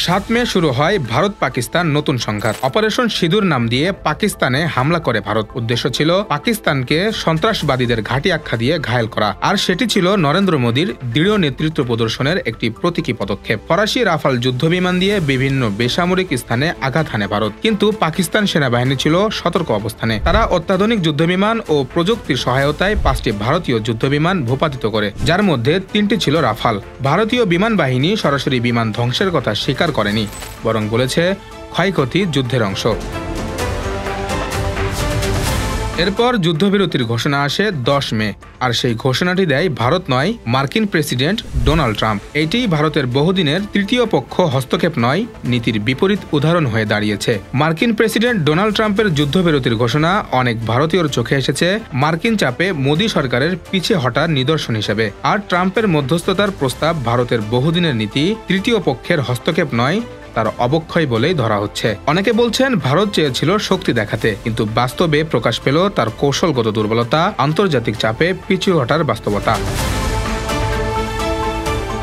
৭ মে শুরু হয় ভারত পাকিস্তান নতুন সংঘাত। অপারেশন সিঁদুর নাম দিয়ে পাকিস্তানে হামলা করে ভারত। উদ্দেশ্য ছিল পাকিস্তানকে সন্ত্রাসবাদীদের ঘাঁটি আখ্যা দিয়ে ঘায়েল করা, আর সেটি ছিল নরেন্দ্র মোদীর দৃঢ় নেতৃত্ব প্রদর্শনের একটি প্রতীকী পদক্ষেপ। ফরাসি রাফাল যুদ্ধবিমান দিয়ে বিভিন্ন বেসামরিক স্থানে আঘাত হানে ভারত, কিন্তু পাকিস্তান সেনাবাহিনী ছিল সতর্ক অবস্থানে। তারা অত্যাধুনিক যুদ্ধবিমান ও প্রযুক্তির সহায়তায় 5টি ভারতীয় যুদ্ধবিমান ভূপাতিত করে, যার মধ্যে 3টি ছিল রাফাল। ভারতীয় বিমান বাহিনী সরাসরি বিমান ধ্বংসের কথা স্বীকার করেনি, বরং বলেছে ক্ষয়ক্ষতি যুদ্ধের অংশ। এরপর যুদ্ধবিরতির ঘোষণা আসে 10 মে, আর সেই ঘোষণাটি দেয় ভারত নয়, মার্কিন প্রেসিডেন্ট ডোনাল্ড ট্রাম্প। এটিই ভারতের বহুদিনের তৃতীয় পক্ষ হস্তক্ষেপ নয় নীতির বিপরীত উদাহরণ হয়ে দাঁড়িয়েছে। মার্কিন প্রেসিডেন্ট ডোনাল্ড ট্রাম্পের যুদ্ধবিরতির ঘোষণা অনেক ভারতীয়র চোখে এসেছে মার্কিন চাপে মোদী সরকারের পিছিয়ে হটার নিদর্শন হিসেবে। আর ট্রাম্পের মধ্যস্থতার প্রস্তাব ভারতের বহুদিনের নীতি তৃতীয় পক্ষের হস্তক্ষেপ নয়, তার অবক্ষয় বলেই ধরা হচ্ছে। অনেকে বলছেন ভারত চেয়েছিল শক্তি দেখাতে, কিন্তু বাস্তবে প্রকাশ পেল তার কৌশলগত দুর্বলতা, আন্তর্জাতিক চাপে পিছু হটার বাস্তবতা।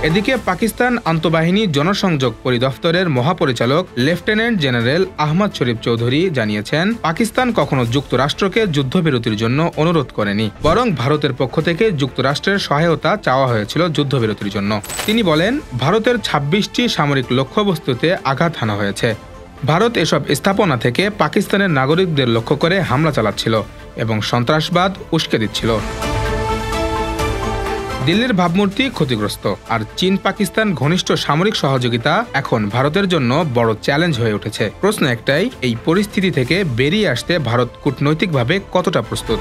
এদিকে পাকিস্তান আন্তঃবাহিনী জনসংযোগ পরিদপ্তরের মহাপরিচালক লেফটেন্যান্ট জেনারেল আহমদ শরীফ চৌধুরী জানিয়েছেন, পাকিস্তান কখনো যুক্তরাষ্ট্রকে যুদ্ধবিরতির জন্য অনুরোধ করেনি, বরং ভারতের পক্ষ থেকে যুক্তরাষ্ট্রের সহায়তা চাওয়া হয়েছিল যুদ্ধবিরতির জন্য। তিনি বলেন, ভারতের 26টি সামরিক লক্ষ্যবস্তুতে আঘাত হানা হয়েছে। ভারত এসব স্থাপনা থেকে পাকিস্তানের নাগরিকদের লক্ষ্য করে হামলা চালাচ্ছিল এবং সন্ত্রাসবাদ উস্কে দিচ্ছিল। দিল্লির ভাবমূর্তি ক্ষতিগ্রস্ত, আর চীন পাকিস্তান ঘনিষ্ঠ সামরিক সহযোগিতা এখন ভারতের জন্য বড় চ্যালেঞ্জ হয়ে উঠেছে। প্রশ্ন একটাই, এই পরিস্থিতি থেকে বেরিয়ে আসতে ভারত কূটনৈতিকভাবে কতটা প্রস্তুত?